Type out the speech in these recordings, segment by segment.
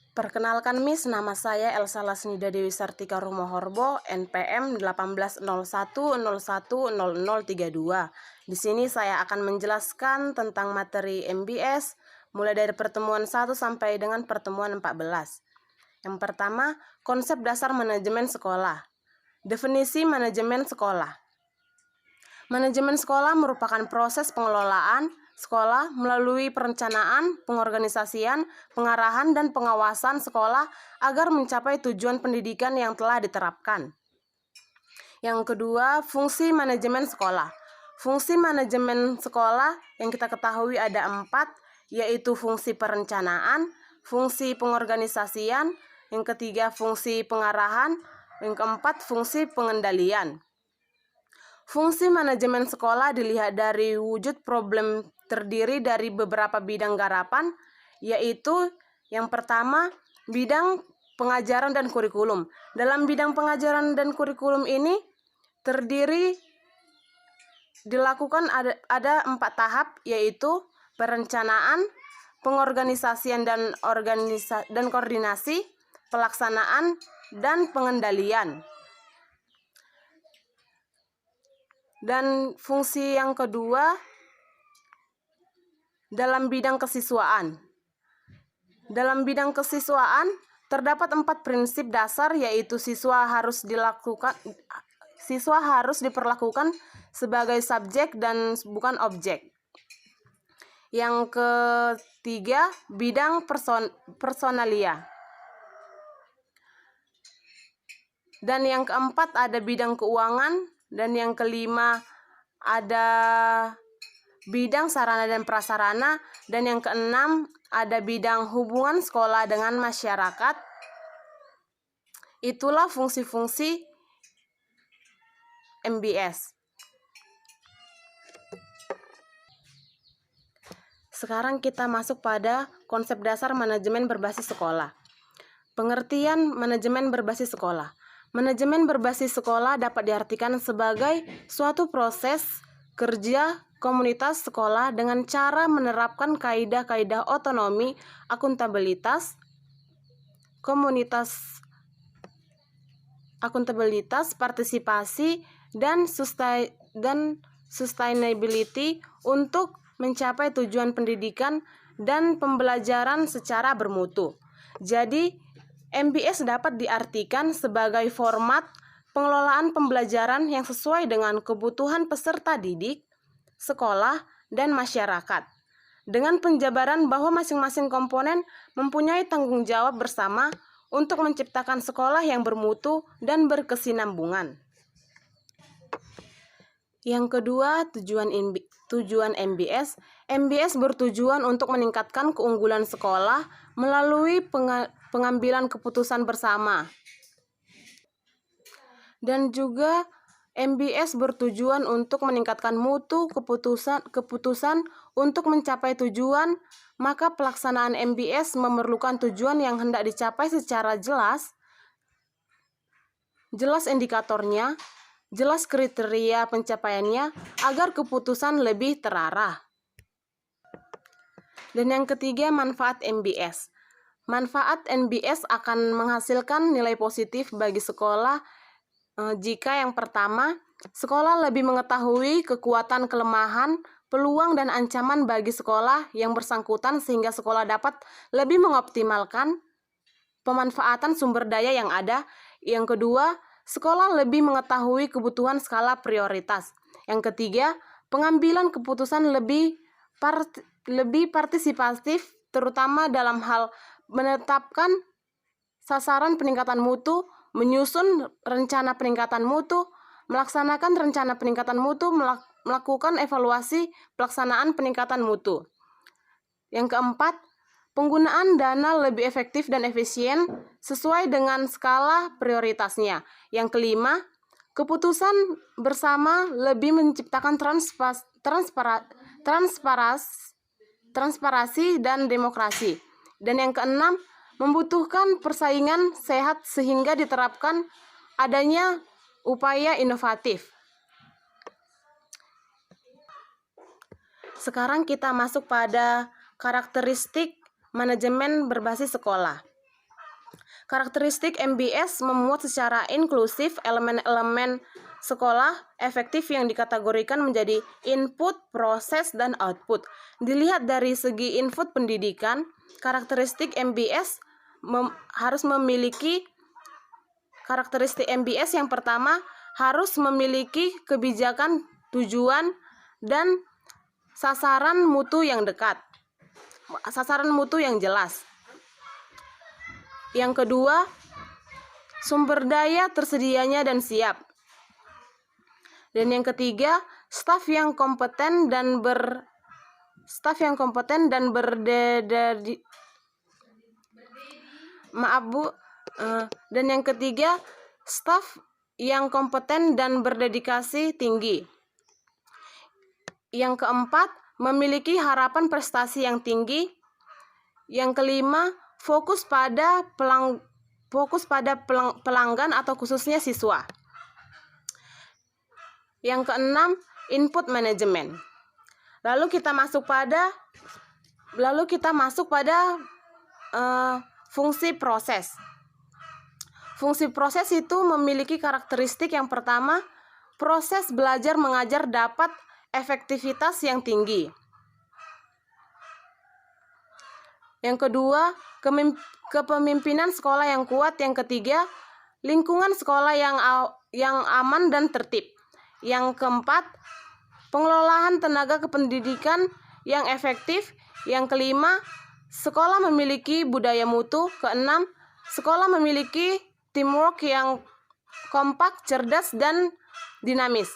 Perkenalkan Miss, nama saya Elsa Lasnida Dewi Sartika Rumohorbo, NPM 1801010032. Di sini saya akan menjelaskan tentang materi MBS, mulai dari pertemuan 1 sampai dengan pertemuan 14. Yang pertama, konsep dasar manajemen sekolah. Definisi manajemen sekolah. Manajemen sekolah merupakan proses pengelolaan sekolah melalui perencanaan, pengorganisasian, pengarahan, dan pengawasan sekolah agar mencapai tujuan pendidikan yang telah diterapkan. Yang kedua, fungsi manajemen sekolah. Fungsi manajemen sekolah yang kita ketahui ada 4, yaitu fungsi perencanaan, fungsi pengorganisasian, yang ketiga fungsi pengarahan, yang keempat fungsi pengendalian. Fungsi manajemen sekolah dilihat dari wujud problem terdiri dari beberapa bidang garapan, yaitu yang pertama, bidang pengajaran dan kurikulum. Dalam bidang pengajaran dan kurikulum ini dilakukan ada 4 tahap, yaitu perencanaan, pengorganisasian dan koordinasi, pelaksanaan, dan pengendalian. Dan fungsi yang kedua dalam bidang kesiswaan. Dalam bidang kesiswaan terdapat 4 prinsip dasar, yaitu siswa harus diperlakukan sebagai subjek dan bukan objek. Yang ketiga, bidang personalia. Dan yang keempat ada bidang keuangan, dan yang kelima ada bidang sarana dan prasarana, dan yang keenam ada bidang hubungan sekolah dengan masyarakat. Itulah fungsi-fungsi MBS. Sekarang kita masuk pada konsep dasar manajemen berbasis sekolah. Pengertian manajemen berbasis sekolah. Manajemen berbasis sekolah dapat diartikan sebagai suatu proses kerja komunitas sekolah dengan cara menerapkan kaidah-kaidah otonomi, akuntabilitas, partisipasi, dan sustainability untuk mencapai tujuan pendidikan dan pembelajaran secara bermutu. Jadi, MBS dapat diartikan sebagai format pengelolaan pembelajaran yang sesuai dengan kebutuhan peserta didik, sekolah, dan masyarakat, dengan penjabaran bahwa masing-masing komponen mempunyai tanggung jawab bersama untuk menciptakan sekolah yang bermutu dan berkesinambungan. Yang kedua, tujuan MBS. MBS bertujuan untuk meningkatkan keunggulan sekolah melalui pengambilan keputusan bersama. Dan juga MBS bertujuan untuk meningkatkan mutu keputusan untuk mencapai tujuan, maka pelaksanaan MBS memerlukan tujuan yang hendak dicapai secara jelas indikatornya, jelas kriteria pencapaiannya, agar keputusan lebih terarah. Dan yang ketiga, manfaat MBS. Manfaat MBS akan menghasilkan nilai positif bagi sekolah jika yang pertama, sekolah lebih mengetahui kekuatan, kelemahan, peluang, dan ancaman bagi sekolah yang bersangkutan sehingga sekolah dapat lebih mengoptimalkan pemanfaatan sumber daya yang ada. Yang kedua, sekolah lebih mengetahui kebutuhan skala prioritas. Yang ketiga, pengambilan keputusan lebih partisipatif, terutama dalam hal menetapkan sasaran peningkatan mutu, menyusun rencana peningkatan mutu, melaksanakan rencana peningkatan mutu, melakukan evaluasi pelaksanaan peningkatan mutu. Yang keempat, penggunaan dana lebih efektif dan efisien sesuai dengan skala prioritasnya. Yang kelima, keputusan bersama lebih menciptakan transparansi dan demokrasi. Dan yang keenam, membutuhkan persaingan sehat sehingga diterapkan adanya upaya inovatif. Sekarang kita masuk pada karakteristik manajemen berbasis sekolah. Karakteristik MBS memuat secara inklusif elemen-elemen sekolah efektif yang dikategorikan menjadi input, proses, dan output. Dilihat dari segi input pendidikan, karakteristik MBS harus memiliki karakteristik MBS yang pertama harus memiliki kebijakan, tujuan, dan sasaran mutu yang dekat. Sasaran mutu yang jelas. Yang kedua, sumber daya tersedianya dan siap. Dan yang ketiga, staf yang kompeten dan dan yang ketiga, staf yang kompeten dan berdedikasi tinggi. Yang keempat, memiliki harapan prestasi yang tinggi. Yang kelima, fokus pada pelanggan atau khususnya siswa. Yang keenam, input manajemen. Lalu kita masuk pada fungsi proses. Fungsi proses itu memiliki karakteristik yang pertama, proses belajar mengajar dapat efektivitas yang tinggi. Yang kedua, kepemimpinan sekolah yang kuat. Yang ketiga, lingkungan sekolah yang aman dan tertib. Yang keempat, pengelolaan tenaga kependidikan yang efektif. Yang kelima, sekolah memiliki budaya mutu. Keenam, sekolah memiliki teamwork yang kompak, cerdas, dan dinamis.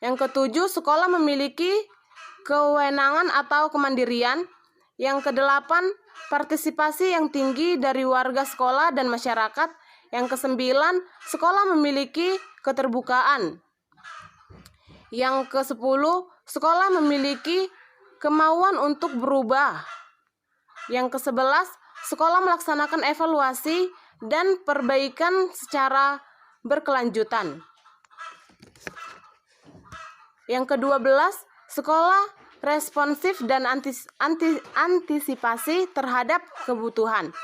Yang ketujuh, sekolah memiliki kewenangan atau kemandirian. Yang kedelapan, partisipasi yang tinggi dari warga sekolah dan masyarakat. Yang kesembilan, sekolah memiliki keterbukaan. Yang kesepuluh, sekolah memiliki kemauan untuk berubah. Yang kesebelas, sekolah melaksanakan evaluasi dan perbaikan secara berkelanjutan. Yang ke-12, sekolah responsif dan antisipasi terhadap kebutuhan.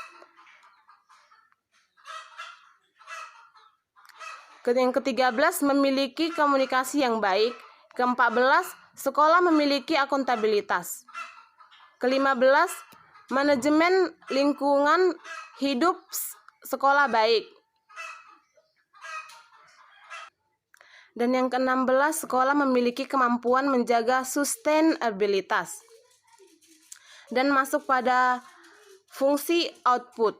Yang ke-13, memiliki komunikasi yang baik. Ke-14, sekolah memiliki akuntabilitas. Ke-15, manajemen lingkungan hidup sekolah baik. Dan yang ke-16, sekolah memiliki kemampuan menjaga sustainabilitas. Dan masuk pada fungsi output.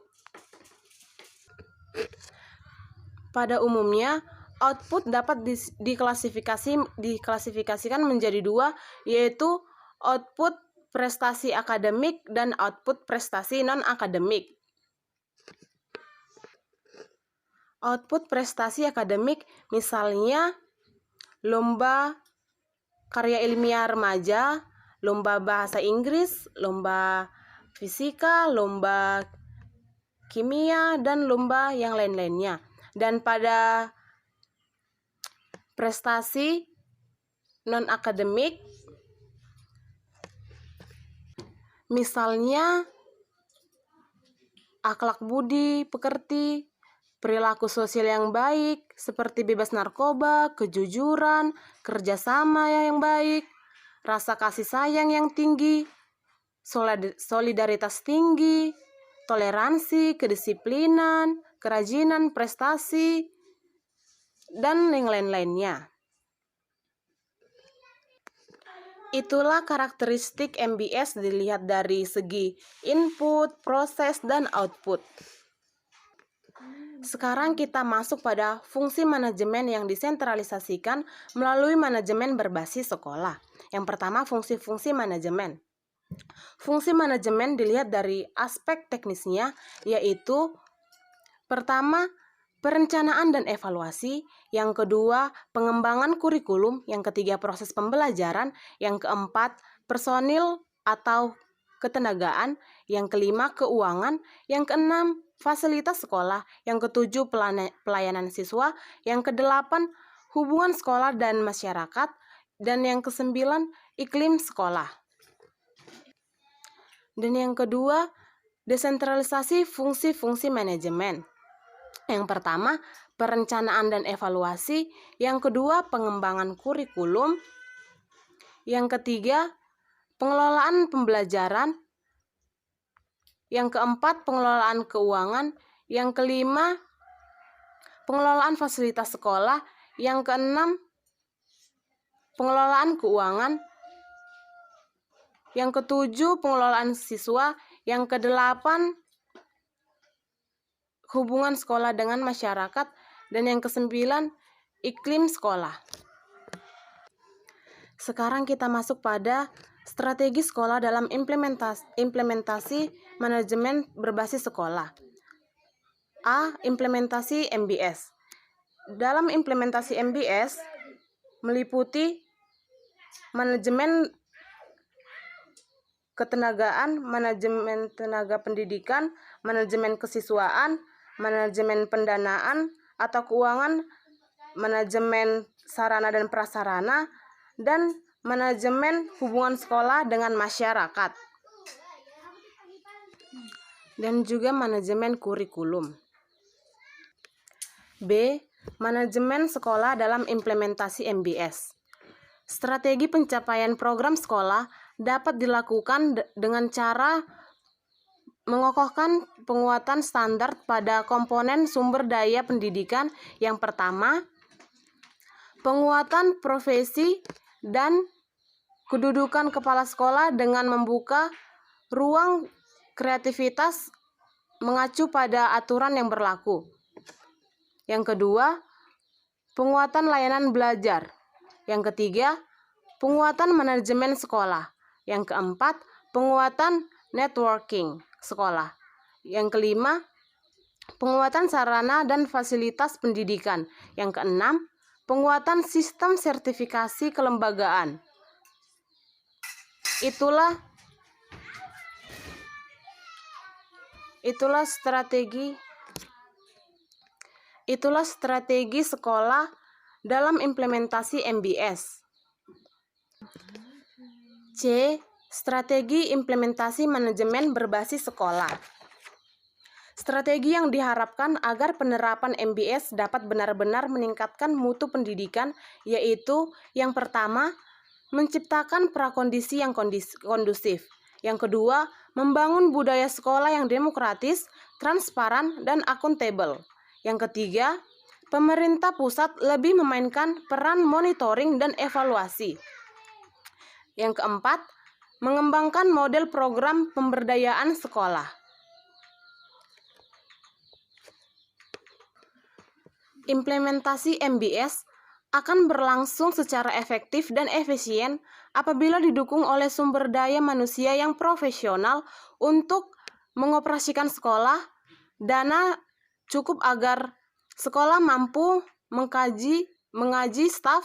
Pada umumnya, output dapat diklasifikasikan menjadi dua, yaitu output prestasi akademik dan output prestasi non-akademik. Output prestasi akademik misalnya lomba karya ilmiah remaja, lomba bahasa Inggris, lomba fisika, lomba kimia, dan lomba yang lain-lainnya. Dan pada prestasi non-akademik misalnya akhlak budi pekerti, perilaku sosial yang baik seperti bebas narkoba, kejujuran, kerjasama yang baik, rasa kasih sayang yang tinggi, solidaritas tinggi, toleransi, kedisiplinan, kerajinan, prestasi, dan yang lain-lainnya. Itulah karakteristik MBS dilihat dari segi input, proses, dan output. Sekarang kita masuk pada fungsi manajemen yang disentralisasikan melalui manajemen berbasis sekolah. Yang pertama, fungsi-fungsi manajemen. Fungsi manajemen dilihat dari aspek teknisnya, yaitu pertama, perencanaan dan evaluasi. Yang kedua, pengembangan kurikulum. Yang ketiga, proses pembelajaran. Yang keempat, personil atau ketenagaan. Yang kelima, keuangan. Yang keenam, fasilitas sekolah. Yang ketujuh, pelayanan siswa. Yang kedelapan, hubungan sekolah dan masyarakat. Dan yang kesembilan, iklim sekolah. Dan yang kedua, Desentralisasi fungsi-fungsi manajemen. Yang pertama, perencanaan dan evaluasi. Yang kedua, pengembangan kurikulum. Yang ketiga, pengelolaan pembelajaran. Yang keempat, pengelolaan keuangan. Yang kelima, pengelolaan fasilitas sekolah. Yang keenam, pengelolaan keuangan. Yang ketujuh, pengelolaan siswa. Yang kedelapan, hubungan sekolah dengan masyarakat. Dan yang kesembilan, iklim sekolah. Sekarang kita masuk pada strategi sekolah dalam implementasi manajemen berbasis sekolah. A. Implementasi MBS. Dalam implementasi MBS meliputi manajemen ketenagaan, manajemen tenaga pendidikan, manajemen kesiswaan, manajemen pendanaan atau keuangan, manajemen sarana dan prasarana, dan manajemen hubungan sekolah dengan masyarakat, dan juga manajemen kurikulum. B. Manajemen sekolah dalam implementasi MBS. Strategi pencapaian program sekolah dapat dilakukan dengan cara mengokohkan penguatan standar pada komponen sumber daya pendidikan. Yang pertama, penguatan profesi dan kedudukan kepala sekolah dengan membuka ruang kreativitas mengacu pada aturan yang berlaku. Yang kedua, penguatan layanan belajar. Yang ketiga, penguatan manajemen sekolah. Yang keempat, penguatan networking sekolah. Yang kelima, penguatan sarana dan fasilitas pendidikan. Yang keenam, penguatan sistem sertifikasi kelembagaan. Itulah strategi sekolah dalam implementasi MBS. C. Strategi implementasi manajemen berbasis sekolah. Strategi yang diharapkan agar penerapan MBS dapat benar-benar meningkatkan mutu pendidikan, yaitu yang pertama, menciptakan prakondisi yang kondusif. Yang kedua, membangun budaya sekolah yang demokratis, transparan, dan akuntabel. Yang ketiga, pemerintah pusat lebih memainkan peran monitoring dan evaluasi. Yang keempat, mengembangkan model program pemberdayaan sekolah. Implementasi MBS akan berlangsung secara efektif dan efisien apabila didukung oleh sumber daya manusia yang profesional untuk mengoperasikan sekolah, dana cukup agar sekolah mampu menggaji staf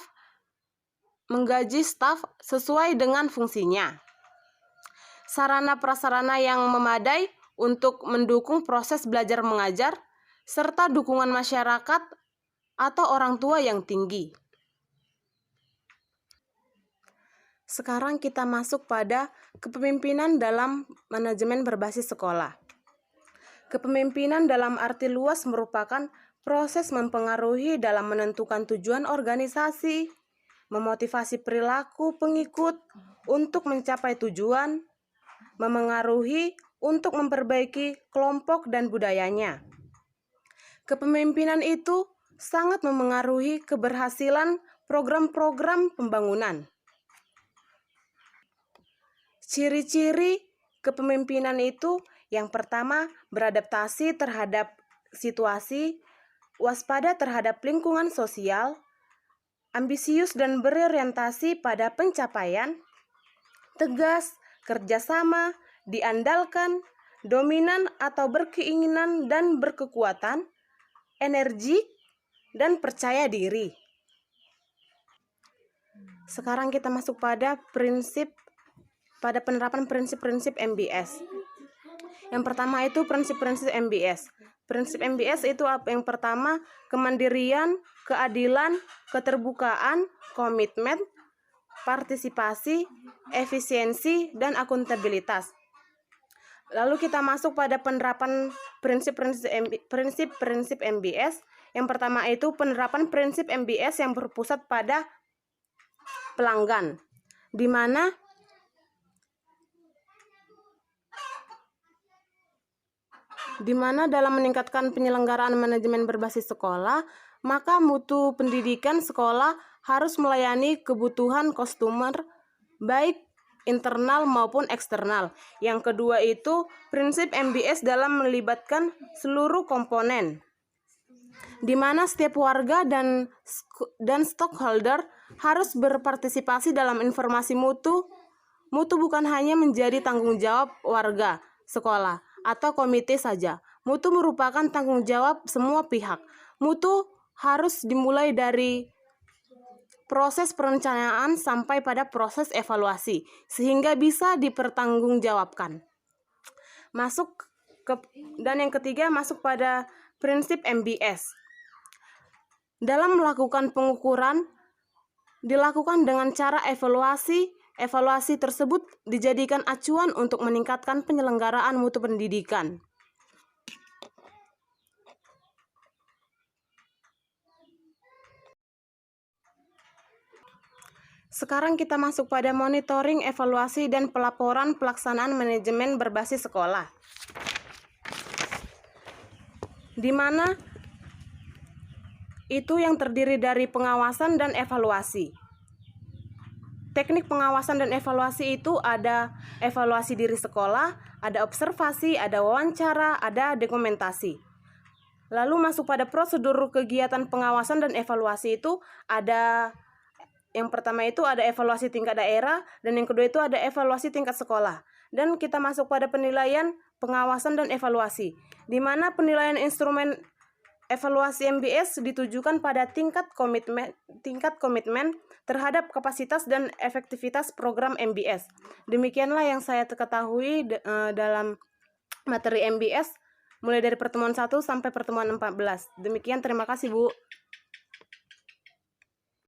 sesuai dengan fungsinya, sarana prasarana yang memadai untuk mendukung proses belajar mengajar, serta dukungan masyarakat atau orang tua yang tinggi. Sekarang kita masuk pada kepemimpinan dalam manajemen berbasis sekolah. Kepemimpinan dalam arti luas merupakan proses mempengaruhi dalam menentukan tujuan organisasi, memotivasi perilaku pengikut untuk mencapai tujuan, memengaruhi untuk memperbaiki kelompok dan budayanya. Kepemimpinan itu sangat memengaruhi keberhasilan program-program pembangunan. Ciri-ciri kepemimpinan itu yang pertama, beradaptasi terhadap situasi, waspada terhadap lingkungan sosial, ambisius dan berorientasi pada pencapaian, tegas, kerjasama, diandalkan, dominan atau berkeinginan dan berkekuatan, energi, dan percaya diri. Sekarang kita masuk pada penerapan prinsip-prinsip MBS. Yang pertama itu prinsip-prinsip MBS. Prinsip MBS itu yang pertama, kemandirian, keadilan, keterbukaan, komitmen, partisipasi, efisiensi, dan akuntabilitas. Lalu kita masuk pada penerapan prinsip-prinsip MBS. Yang pertama itu penerapan prinsip MBS yang berpusat pada pelanggan, di mana dalam meningkatkan penyelenggaraan manajemen berbasis sekolah, maka mutu pendidikan sekolah harus melayani kebutuhan customer, baik internal maupun eksternal. Yang kedua itu prinsip MBS dalam melibatkan seluruh komponen, di mana setiap warga dan stockholder harus berpartisipasi dalam informasi mutu. Mutu bukan hanya menjadi tanggung jawab warga, sekolah, atau komite saja. Mutu merupakan tanggung jawab semua pihak. Mutu harus dimulai dari proses perencanaan sampai pada proses evaluasi, sehingga bisa dipertanggungjawabkan. Dan yang ketiga masuk pada prinsip MBS. Dalam melakukan pengukuran, dilakukan dengan cara evaluasi. Evaluasi tersebut dijadikan acuan untuk meningkatkan penyelenggaraan mutu pendidikan. Sekarang kita masuk pada monitoring, evaluasi, dan pelaporan pelaksanaan manajemen berbasis sekolah, di mana itu yang terdiri dari pengawasan dan evaluasi. Teknik pengawasan dan evaluasi itu ada evaluasi diri sekolah, ada observasi, ada wawancara, ada dokumentasi. Lalu masuk pada prosedur kegiatan pengawasan dan evaluasi itu ada yang pertama itu ada evaluasi tingkat daerah, dan yang kedua itu ada evaluasi tingkat sekolah. Dan kita masuk pada penilaian, pengawasan, dan evaluasi, di mana penilaian instrumen evaluasi MBS ditujukan pada tingkat komitmen terhadap kapasitas dan efektivitas program MBS. Demikianlah yang saya ketahui dalam materi MBS mulai dari pertemuan 1 sampai pertemuan 14. Demikian, terima kasih Bu.